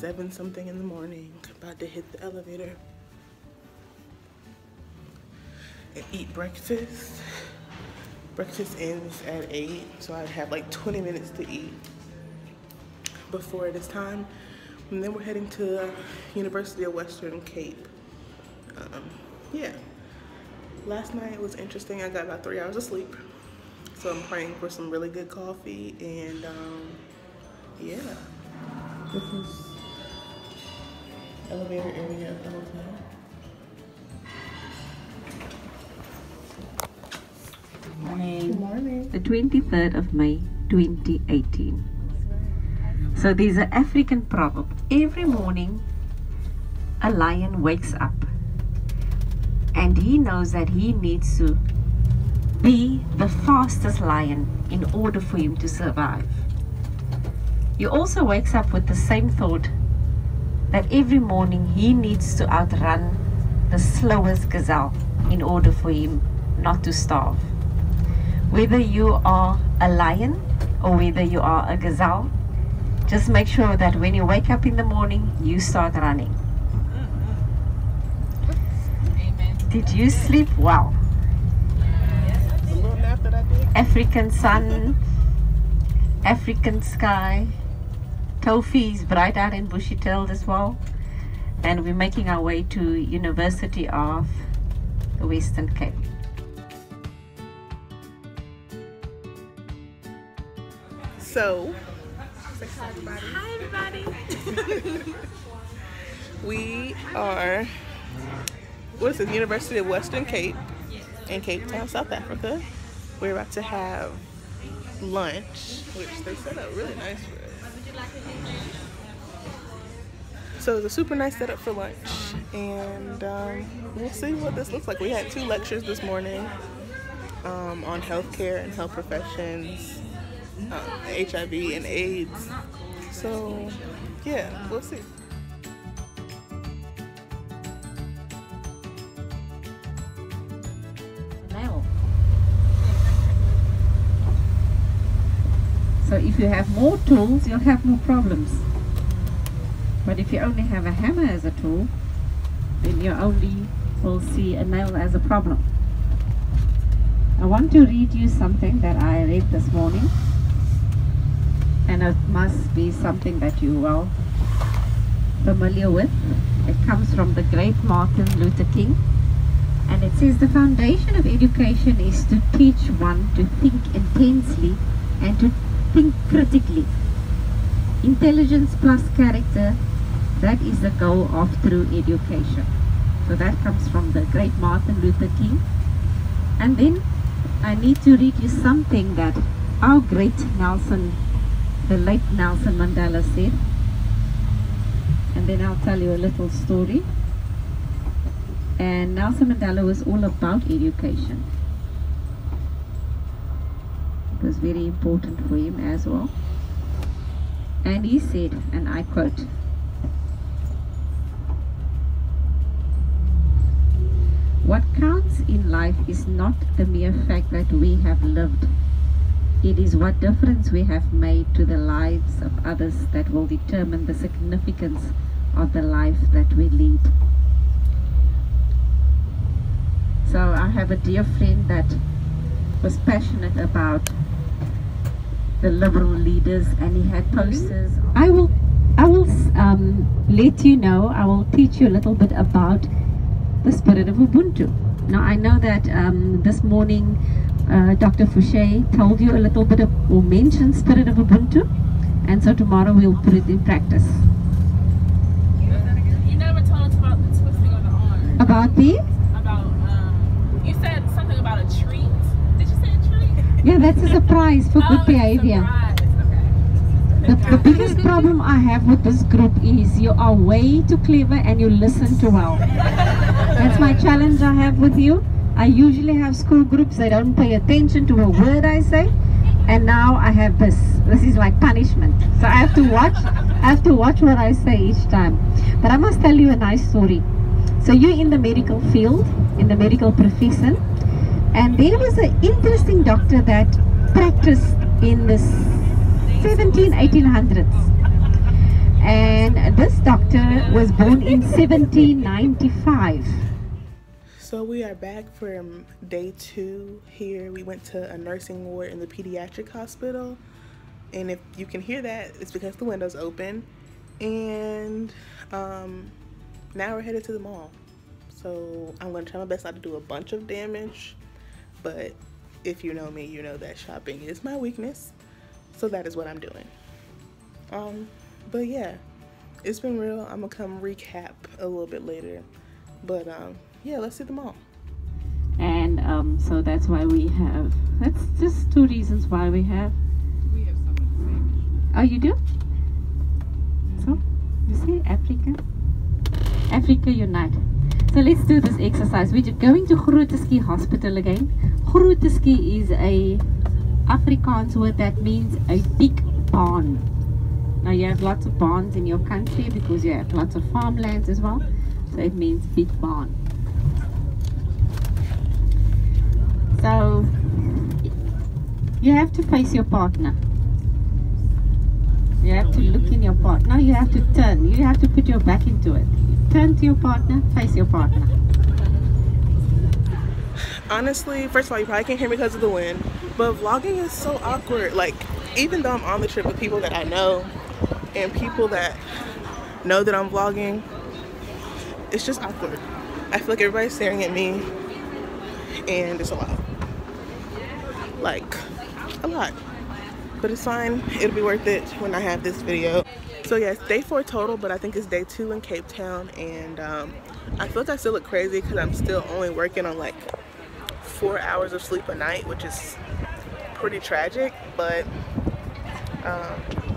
7 something in the morning. About to hit the elevator and eat breakfast. Breakfast ends at 8, so I have like 20 minutes to eat before it is time. And then we're heading to University of Western Cape. Yeah. Last night was interesting. I got about 3 hours of sleep. So I'm praying for some really good coffee and yeah. This is elevator area of the hotel. Good morning. Good morning. The 23rd of May 2018. So there's an African proverb. Every morning a lion wakes up and he knows that he needs to be the fastest lion in order for him to survive. He also wakes up with the same thought that every morning he needs to outrun the slowest gazelle in order for him not to starve. Whether you are a lion or whether you are a gazelle, just make sure that when you wake up in the morning, you start running. Amen. Did you sleep well? The little nap that I did. African sun, African sky, Tofi is bright out and bushy-tailed as well. And we're making our way to University of the Western Cape. So, Hi, everybody. we are, what is it, University of Western Cape in Cape Town, South Africa. We're about to have lunch, which they set up really nice for us. So it's a super nice setup for lunch, and we'll see what this looks like. We had 2 lectures this morning on healthcare and health professions, HIV and AIDS. So yeah, we'll see. So if you have more tools, you'll have more problems. But if you only have a hammer as a tool, then you only will see a nail as a problem. I want to read you something that I read this morning, and it must be something that you're well familiar with. It comes from the great Martin Luther King, and it says the foundation of education is to teach one to think intensely and to think critically. Intelligence plus character, that is the goal of true education. So that comes from the great Martin Luther King. And then I need to read you something that our great Nelson, the late Nelson Mandela said. And then I'll tell you a little story. And Nelson Mandela was all about education. It was very important for him as well. And he said, and I quote, "What counts in life is not the mere fact that we have lived. It is what difference we have made to the lives of others that will determine the significance of the life that we lead." So I have a dear friend that was passionate about the liberal leaders, and he had posters. I will let you know, I will teach you a little bit about the spirit of Ubuntu. Now I know that this morning Dr. Fouché told you a little bit of, or mentioned spirit of Ubuntu, and so tomorrow we'll put it in practice. You never told us about the twisting of the arm. About the? About, you said something about a treat. Did you say a treat? Yeah, that's a surprise for good behavior. Surprise. Okay. The biggest problem I have with this group is you are way too clever and you listen too well. That's my challenge I have with you. I usually have school groups, they don't pay attention to a word I say, and now I have this. This is like punishment. So I have to watch what I say each time. But I must tell you a nice story. So you're in the medical field, in the medical profession, and there was an interesting doctor that practiced in the 1800s. And this doctor was born in 1795. So we are back from day 2 here. We went to a nursing ward in the pediatric hospital. And if you can hear that, it's because the window's open. And now we're headed to the mall. So I'm going to try my best not to do a bunch of damage. But if you know me, you know that shopping is my weakness. So that is what I'm doing. But yeah, it's been real. I'm going to come recap a little bit later. But yeah, let's see the mall. And so that's why that's just 2 reasons why we have. Oh, you do? So, you see, Africa unite. So let's do this exercise. We're going to Groote Schuur Hospital again. Groote Schuur is a Afrikaans word that means a big barn. Now you have lots of barns in your country because you have lots of farmlands as well. So it means big barn. So you have to face your partner. You have to look in your partner. You have to turn. You have to put your back into it. Turn to your partner, face your partner. Honestly, first of all, you probably can't hear me because of the wind, but vlogging is so awkward. Like, even though I'm on the trip with people that I know and people that know that I'm vlogging, it's just awkward. I feel like everybody's staring at me and it's a lot. Like, a lot. But it's fine. It'll be worth it when I have this video. So yeah, it's day 4 total, but I think it's day 2 in Cape Town. And I feel like I still look crazy because I'm still only working on like 4 hours of sleep a night, which is pretty tragic, but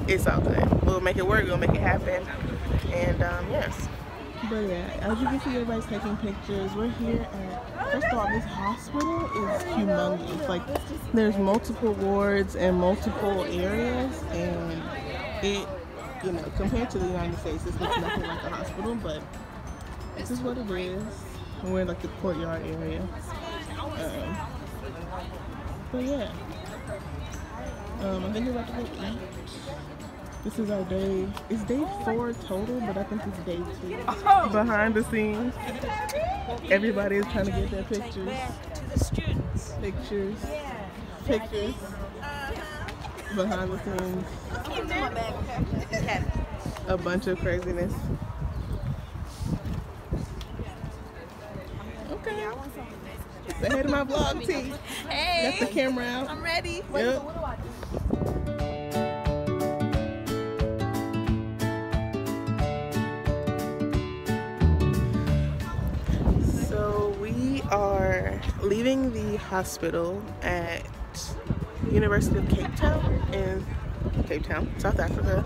it's all good. We'll make it work. We'll make it happen. And yes. But yeah, as you can see, everybody's taking pictures. We're here at, first of all, this hospital is humongous. Like, there's multiple wards and multiple areas, and it, you know, compared to the United States, this looks nothing like a hospital, but this is what it is. We're in like the courtyard area. But yeah, I think we're about to go eat. This is our day, it's day 4 total, but I think it's day 2. Behind the scenes, everybody is trying to get their pictures. Pictures. Behind the scenes. A bunch of craziness. Okay. Say hey to my vlog, T. Hey. Got the camera out. I'm ready. Yep. So we are leaving the hospital at University of Cape Town in Cape Town, South Africa.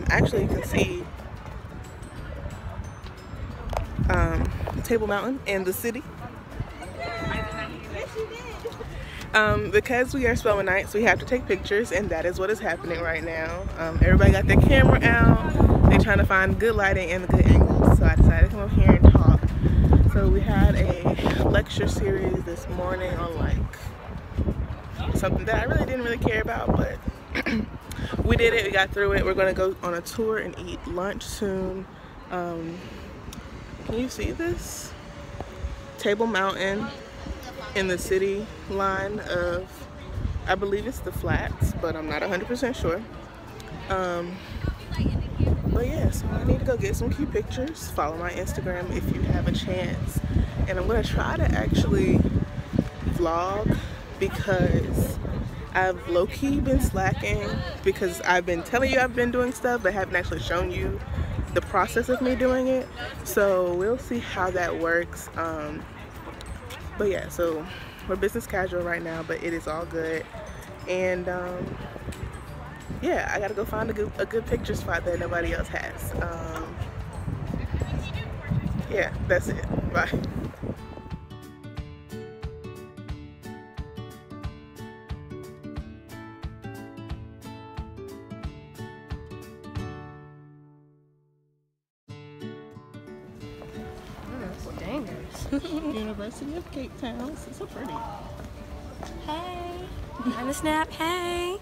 Actually, you can see Table Mountain and the city. Because we are Spelman Nights, we have to take pictures, and that is what is happening right now. Everybody got their camera out. They're trying to find good lighting and good angles, so I decided to come up here and talk. So we had a lecture series this morning on like something that I really didn't care about, but we did it, we got through it. We're gonna go on a tour and eat lunch soon. Can you see this? Table Mountain in the city line of, I believe it's the Flats, but I'm not 100% sure. But yeah, so I need to go get some cute pictures. Follow my Instagram if you have a chance. And I'm gonna try to actually vlog because I've low-key been slacking because I've been telling you I've been doing stuff but haven't actually shown you the process of me doing it. So we'll see how that works. But yeah, so we're business casual right now, but it is all good. And yeah, I gotta go find a good picture spot that nobody else has. Yeah, that's it. Bye. University of Cape Town. It's so pretty. Hey. On the snap. Hey.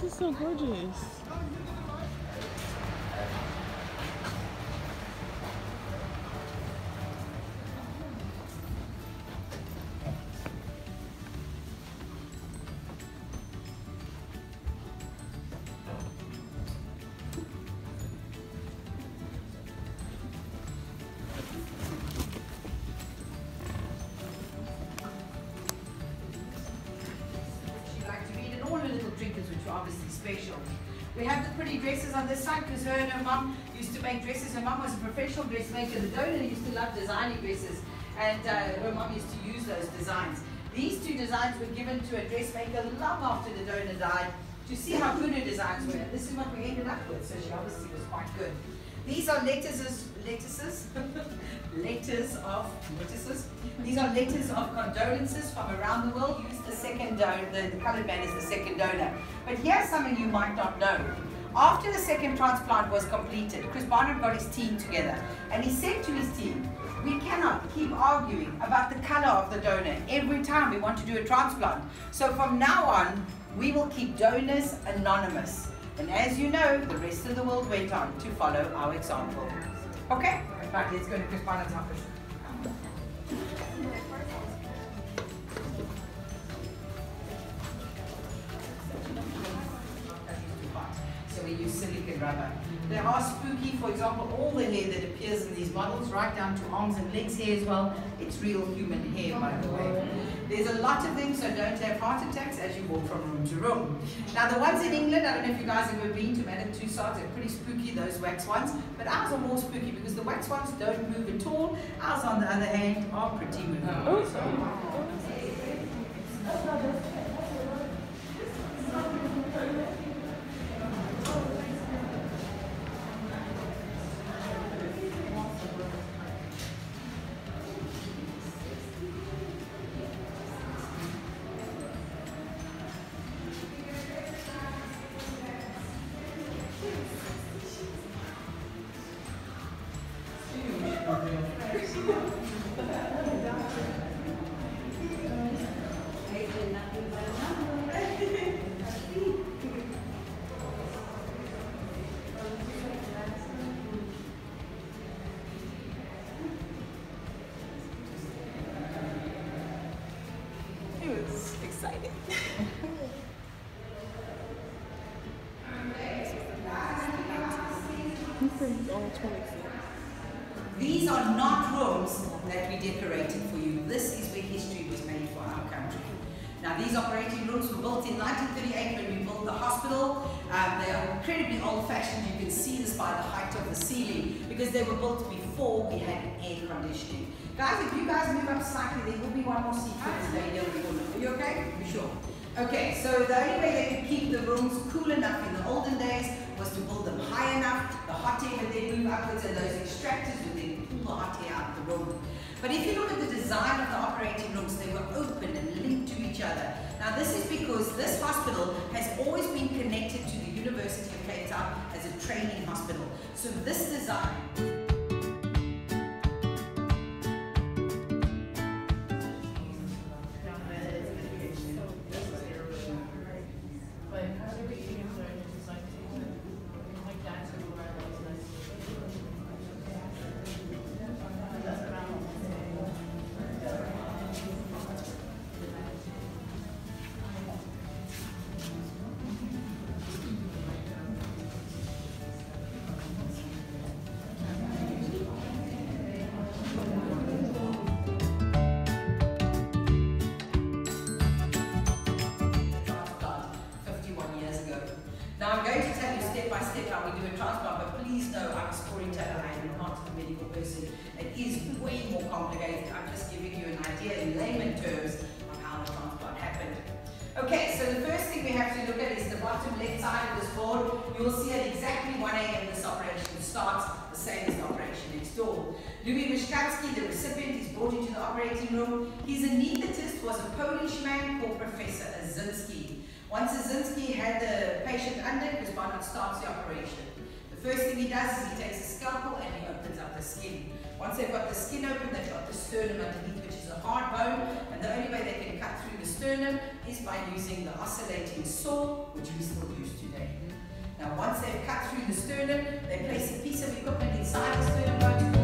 This is so gorgeous. Trinkets, which are obviously special. We have the pretty dresses on this side because her and her mum used to make dresses. Her mum was a professional dressmaker. The donor used to love designing dresses, and her mum used to use those designs. These two designs were given to a dressmaker long after the donor died to see how good her designs were. And this is what we ended up with, so she obviously was quite good. These are lettuces. These are letters of condolences from around the world. Use the second donor, the colored band is the second donor. But here's something you might not know. After the second transplant was completed, Chris Barnard got his team together and he said to his team, we cannot keep arguing about the color of the donor every time we want to do a transplant. So from now on, we will keep donors anonymous. And as you know, the rest of the world went on to follow our example. Okay? Right, let's go to Chris Barnard's office. So we use silicone rubber. They are spooky. For example, all the hair that appears in these models, right down to arms and legs hair as well, it's real human hair, by the way. There's a lot of things, so don't have heart attacks as you walk from room to room. Now the ones in England, I don't know if you guys have ever been to Madame Tussauds, they're pretty spooky, those wax ones, but ours are more spooky because the wax ones don't move at all. Ours, on the other hand, are pretty moving. Excited. These are not rooms that we decorated for you. This is where history was made for our country. Now these operating rooms were built in 1938 when we built the hospital. They are incredibly old-fashioned. You can see this by the height of the ceiling because they were built before we had air conditioning. Guys, if you guys move up slightly, there will be one more seat for this lady over the corner. Are you okay? You sure? Okay, so the only way they could keep the rooms cool enough in the olden days was to build them high enough. The hot air would then move upwards and those extractors would then pull the hot air out of the room. But if you look at the design of the operating rooms, they were open and linked to each other. Now this is because this hospital has always been connected to the University of Cape Town as a training hospital. So this design... Now I'm going to tell you step by step how we do a transplant, but please know I'm a storyteller, I am not a medical person. It is way more complicated. I'm just giving you an idea in layman terms of how the transplant happened. Okay, so the first thing we have to look at is the bottom left side of this board. You will see at exactly 1 a.m. this operation starts, the same as the operation next door. Louis Mieszkowski, the recipient, is brought into the operating room. His anaesthetist was a Polish man called Professor Azinski. Once Azinski had the patient under, Chris Barnard starts the operation. The first thing he does is he takes a scalpel and he opens up the skin. Once they've got the skin open, they've got the sternum underneath, which is a hard bone, and the only way they can cut through the sternum is by using the oscillating saw, which we still use today. Now once they've cut through the sternum, they place a piece of equipment inside the sternum bone